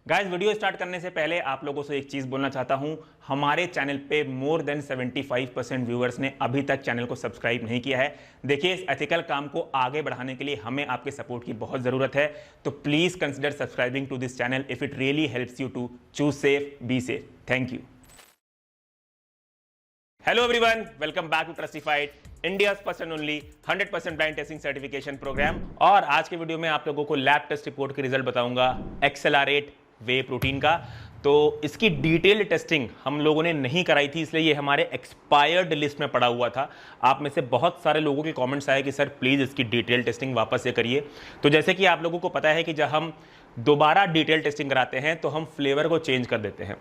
Guys, video start करने से पहले आप लोगों से एक चीज बोलना चाहता हूं। हमारे चैनल पे मोर देन 75% व्यूअर्स ने अभी तक चैनल को सब्सक्राइब नहीं किया है। देखिए, इस एथिकल काम को आगे बढ़ाने के लिए हमें आपके सपोर्ट की बहुत जरूरत है, तो please consider subscribing to this channel if it really helps you to choose safe, be safe. Thank you. Hello everyone, welcome back to Trustified, India's first and only 100% blind testing certification program. और आज के video में आप लोगों को lab test report के result बताऊंगा accelerate whey protein का। तो इसकी डिटेल्ड टेस्टिंग हम लोगों ने नहीं कराई थी, इसलिए ये हमारे एक्सपायर्ड लिस्ट में पड़ा हुआ था। आप में से बहुत सारे लोगों के कमेंट्स आए कि सर प्लीज़ इसकी डिटेल टेस्टिंग वापस से करिए। तो जैसे कि आप लोगों को पता है कि जब हम दोबारा डिटेल टेस्टिंग कराते हैं तो हम फ्लेवर को चेंज कर देते हैं।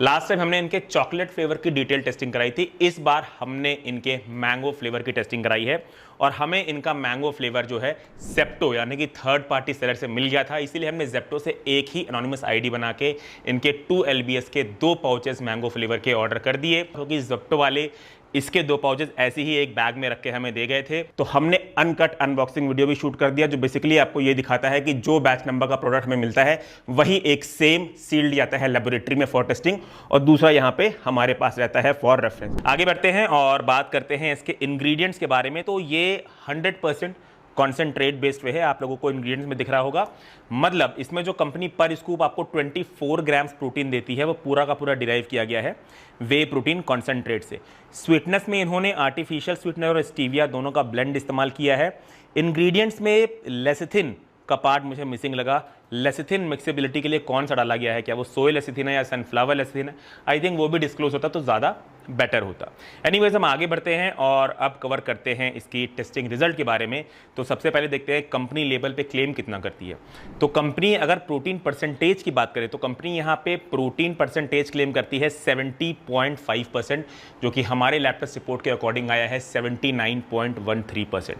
लास्ट टाइम हमने इनके चॉकलेट फ्लेवर की डिटेल टेस्टिंग कराई थी, इस बार हमने इनके मैंगो फ्लेवर की टेस्टिंग कराई है। और हमें इनका मैंगो फ्लेवर जो है जेप्टो यानी कि थर्ड पार्टी सेलर से मिल गया था, इसीलिए हमने जेप्टो से एक ही एनोनिमस आईडी बना के इनके 2 LBS के 2 पाउचेस मैंगो फ्लेवर के ऑर्डर कर दिए, क्योंकि जेप्टो वाले इसके 2 पाउचेस ऐसे ही एक बैग में रख के हमें दे गए थे। तो हमने अनकट अनबॉक्सिंग वीडियो भी शूट कर दिया, जो बेसिकली आपको ये दिखाता है कि जो बैच नंबर का प्रोडक्ट हमें मिलता है वही एक सेम सील्ड जाता है लेबोरेटरी में फॉर टेस्टिंग, और दूसरा यहाँ पे हमारे पास रहता है फॉर रेफरेंस। आगे बढ़ते हैं और बात करते हैं इसके इंग्रेडिएंट्स के बारे में। तो ये 100% कॉन्सेंट्रेट बेस्ड वे है, आप लोगों को इंग्रेडिएंट्स में दिख रहा होगा। मतलब इसमें जो कंपनी पर स्कूप आपको 24 ग्राम्स प्रोटीन देती है वो पूरा का पूरा डिराइव किया गया है वे प्रोटीन कॉन्सेंट्रेट से। स्वीटनेस में इन्होंने आर्टिफिशियल स्वीटनर और स्टीविया दोनों का ब्लेंड इस्तेमाल किया है। इंग्रेडिएंट्स में लेसिथिन का पार्ट मुझे मिसिंग लगा। लेसिथिन मिक्सेबिलिटी के लिए कौन सा डाला गया है, क्या वो सोय लेसिथिन है या सनफ्लावर लेसिथिन है? आई थिंक वो भी डिस्क्लोज होता तो ज़्यादा बेटर होता। एनीवेज, हम आगे बढ़ते हैं और अब कवर करते हैं इसकी टेस्टिंग रिजल्ट के बारे में। तो सबसे पहले देखते हैं कंपनी लेबल पे क्लेम कितना करती है। तो कंपनी अगर प्रोटीन परसेंटेज की बात करें तो कंपनी यहाँ पे प्रोटीन परसेंटेज क्लेम करती है 70.5%, जो कि हमारे लैब टेस्ट रिपोर्ट के अकॉर्डिंग आया है 79.13%।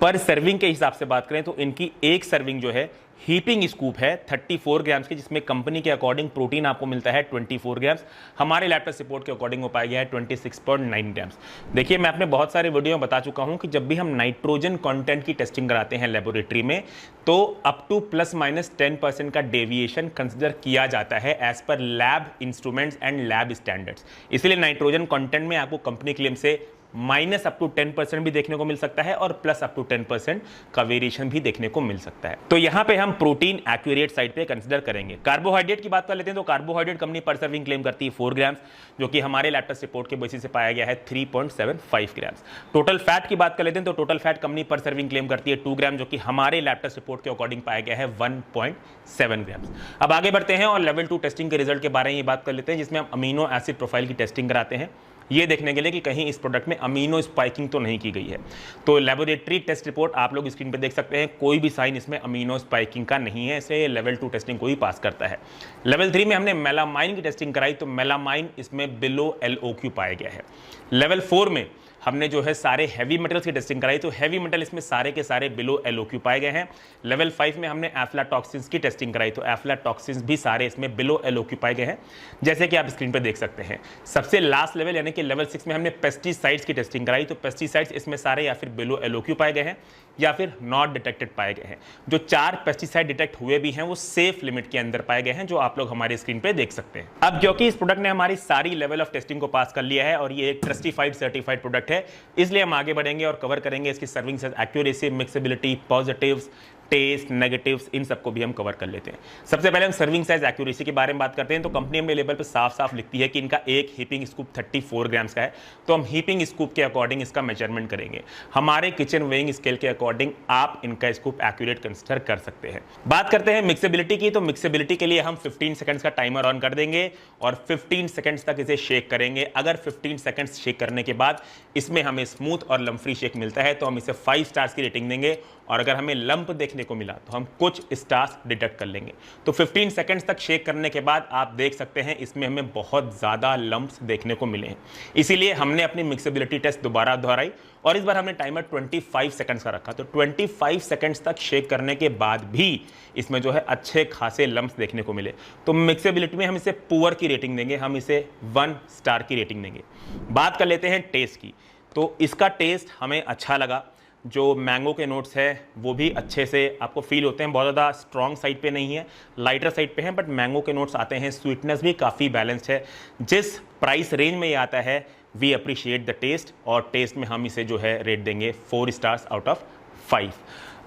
पर सर्विंग के हिसाब से बात करें तो इनकी एक सर्विंग जो है हीपिंग स्कूप है 34 ग्राम्स की, जिसमें कंपनी के अकॉर्डिंग प्रोटीन आपको मिलता है 24 ग्राम्स। हमारे लैब टेस्ट रिपोर्ट के अकॉर्डिंग वो पाया गया है 26.9 ग्राम्स। देखिए, मैं अपने बहुत सारे वीडियो में बता चुका हूं कि जब भी हम नाइट्रोजन कंटेंट की टेस्टिंग कराते हैं लेबोरेटरी में तो अप टू +-10% का डेविएशन कंसिडर किया जाता है as per lab instruments and lab standards. इसलिए नाइट्रोजन कंटेंट में आपको कंपनी क्लेम से -up to 10% भी देखने को मिल सकता है और +up to 10% का वेरिएशन भी देखने को मिल सकता है। तो यहां पे हम प्रोटीन एक्यूरेट साइड पे कंसीडर करेंगे। कार्बोहाइड्रेट की बात कर लेते हैं तो कार्बोहाइड्रेट कंपनी पर सर्विंग क्लेम करती है 4 ग्राम्स, जो कि हमारे लैब टेस्ट रिपोर्ट के बेसिस से पाया गया है 3.75 ग्राम्स। टोटल फैट की बात कर लेते हैं तो टोटल फैट कंपनी पर सर्विंग क्लेम करती है 2 ग्राम, जो कि हमारे लैब टेस्ट रिपोर्ट के अकॉर्डिंग पाया गया है 1.7 ग्राम्स। अब आगे बढ़ते हैं और लेवल 2 टेस्टिंग के रिजल्ट के बारे में बात कर लेते हैं, जिसमें हम अमीनो एसिड प्रोफाइल की टेस्टिंग कराते हैं, ये देखने के लिए कि कहीं इस प्रोडक्ट में अमीनो स्पाइकिंग तो नहीं की गई है। तो लेबोरेटरी टेस्ट रिपोर्ट आप लोग स्क्रीन पे देख सकते हैं, कोई भी साइन इसमें अमीनो स्पाइकिंग का नहीं है, इसलिए लेवल 2 टेस्टिंग को ही पास करता है। लेवल 3 में हमने मेलामाइन की टेस्टिंग कराई तो मेलामाइन इसमें बिलो LOQ पाया गया है। लेवल 4 में हमने जो है सारे हैवी मेटल्स की टेस्टिंग कराई तो हैवी मेटल इसमें सारे के सारे बिलो LOQ पाए गए हैं। लेवल 5 में हमने एफ्लाटॉक्सिन्स की टेस्टिंग कराई तो एफ्लाटॉक्सिन्स भी सारे इसमें बिलो LOQ पाए गए हैं, जैसे कि आप स्क्रीन पे देख सकते हैं। सबसे लास्ट लेवल यानी कि लेवल 6 में हमने पेस्टिसाइड्स की टेस्टिंग कराई तो पेस्टिसाइड्स इसमें सारे या फिर बिलो LOQ पाए गए हैं या फिर नॉट डिटेक्टेड पाए गए हैं। जो 4 पेस्टिसाइड डिटेक्ट हुए भी हैं वो सेफ लिमिट के अंदर पाए गए हैं, जो आप लोग हमारी स्क्रीन पे देख सकते हैं। अब क्योंकि इस प्रोडक्ट ने हमारी सारी लेवल ऑफ टेस्टिंग को पास कर लिया है और ये एक ट्रस्टिफाइड सर्टिफाइड प्रोडक्ट है, इसलिए हम आगे बढ़ेंगे और कवर करेंगे इसकी serving size, accuracy, mixability, positives, taste, negatives, इन सबको भी हम कवर कर लेते हैं। सबसे पहले हम सर्विंग साइज एक्यूरेसी के बारे में बात करते हैं। तो कंपनी अपने लेबल पर साफ साफ लिखती है कि इनका एक हीपिंग स्कूप 34 ग्राम्स का है, तो हम हीपिंग स्कूप के अकॉर्डिंग इसका मेजरमेंट करेंगे। हमारे किचन वेइंग स्केल के अकॉर्डिंग आप इनका स्कूप एक्यूरेट कंसिडर कर सकते हैं। बात करते हैं मिक्सेबिलिटी की, तो मिक्सेबिलिटी के लिए हम 15 सेकंड्स का टाइमर ऑन कर देंगे और 15 सेकंड्स तक इसे शेक करेंगे। अगर 15 सेकंड्स शेक करने के बाद इसमें हमें स्मूथ और लम्प फ्री शेक मिलता है तो हम इसे 5 स्टार्स की रेटिंग देंगे, और अगर हमें लंप देखने को मिला तो हम कुछ स्टार्स डिटेक्ट कर लेंगे। तो 15 सेकंड्स तक शेक करने के बाद आप देख सकते हैं इसमें हमें बहुत ज़्यादा लंप्स देखने को मिले हैं, इसीलिए हमने अपनी मिक्सेबिलिटी टेस्ट दोबारा दोहराई और इस बार हमने टाइमर 25 सेकंड्स का रखा। तो 25 सेकंड्स तक शेक करने के बाद भी इसमें जो है अच्छे खासे लम्प्स देखने को मिले, तो मिक्सेबिलिटी में हम इसे पुअर की रेटिंग देंगे, हम इसे 1 स्टार की रेटिंग देंगे। बात कर लेते हैं टेस्ट की, तो इसका टेस्ट हमें अच्छा लगा। जो मैंगो के नोट्स है वो भी अच्छे से आपको फील होते हैं, बहुत ज़्यादा स्ट्रॉन्ग साइड पे नहीं है, लाइटर साइड पे हैं, बट मैंगो के नोट्स आते हैं। स्वीटनेस भी काफ़ी बैलेंस्ड है। जिस प्राइस रेंज में ये आता है वी अप्रिशिएट द टेस्ट, और टेस्ट में हम इसे जो है रेट देंगे 4 स्टार्स आउट ऑफ 5।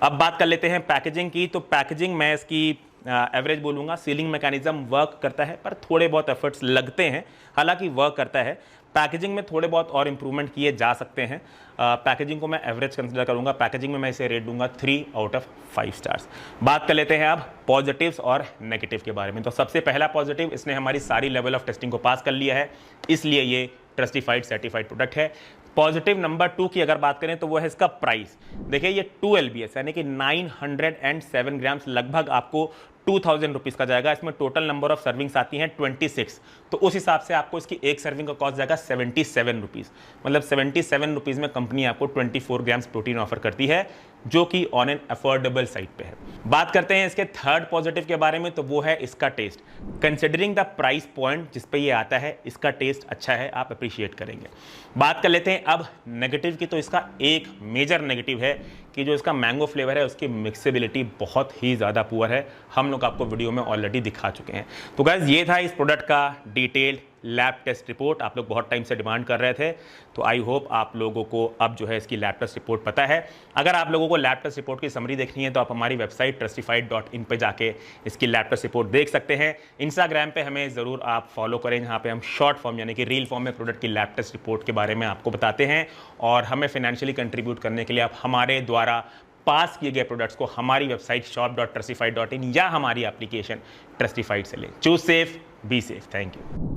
अब बात कर लेते हैं पैकेजिंग की। तो पैकेजिंग मैं इसकी एवरेज बोलूँगा। सीलिंग मैकेनिज्म वर्क करता है पर थोड़े बहुत एफर्ट्स लगते हैं, हालांकि वर्क करता है। पैकेजिंग में थोड़े बहुत और इंप्रूवमेंट किए जा सकते हैं। पैकेजिंग को मैं एवरेज कंसिडर करूंगा। पैकेजिंग में मैं इसे रेट दूंगा 3 आउट ऑफ 5 स्टार्स। बात कर लेते हैं अब पॉजिटिव्स और नेगेटिव के बारे में। तो सबसे पहला पॉजिटिव, इसने हमारी सारी लेवल ऑफ टेस्टिंग को पास कर लिया है, इसलिए ये ट्रस्टिफाइड सर्टिफाइड प्रोडक्ट है। पॉजिटिव नंबर 2 की अगर बात करें तो वो है इसका प्राइस। देखिए ये 2 LBS यानी कि 907 ग्राम्स, लगभग आपको 2000 रुपीज़ का जाएगा। इसमें टोटल नंबर ऑफ सर्विंग्स आती हैं 26, तो उस हिसाब से आपको इसकी एक सर्विंग का कॉस्ट जाएगा 77 रुपीज़। मतलब 77 रुपीज़ में कंपनी आपको 24 ग्राम्स प्रोटीन ऑफर करती है, जो कि ऑन एन अफोर्डेबल साइड पे है। बात करते हैं इसके थर्ड पॉजिटिव के बारे में, तो वो है इसका test. Considering the price point जिस पे ये आता है, इसका टेस्ट अच्छा है, आप अप्रिशिएट करेंगे। बात कर लेते हैं अब नेगेटिव की। तो इसका एक मेजर नेगेटिव है कि जो इसका मैंगो फ्लेवर है उसकी मिक्सेबिलिटी बहुत ही ज़्यादा पुअर है। हम लोग आपको वीडियो में ऑलरेडी दिखा चुके हैं। तो गाइस ये था इस प्रोडक्ट का डिटेल्ड लैब टेस्ट रिपोर्ट। आप लोग बहुत टाइम से डिमांड कर रहे थे, तो आई होप आप लोगों को अब जो है इसकी लैब टेस्ट रिपोर्ट पता है। अगर आप लोगों को लैब टेस्ट रिपोर्ट की समरी देखनी है तो आप हमारी वेबसाइट trustify.in पे जाके इसकी लैब टेस्ट रिपोर्ट देख सकते हैं। इंस्टाग्राम पे हमें ज़रूर आप फॉलो करें, जहाँ पे हम शॉर्ट फॉर्म यानी कि रील फॉर्म में प्रोडक्ट की लैब टेस्ट रिपोर्ट के बारे में आपको बताते हैं। और हमें फाइनेंशियली कंट्रीब्यूट करने के लिए आप हमारे द्वारा पास किए गए प्रोडक्ट्स को हमारी वेबसाइट shop.trustify.in या हमारी एप्लीकेशन ट्रस्टिफाइड से लें। Choose safe, be safe. Thank you.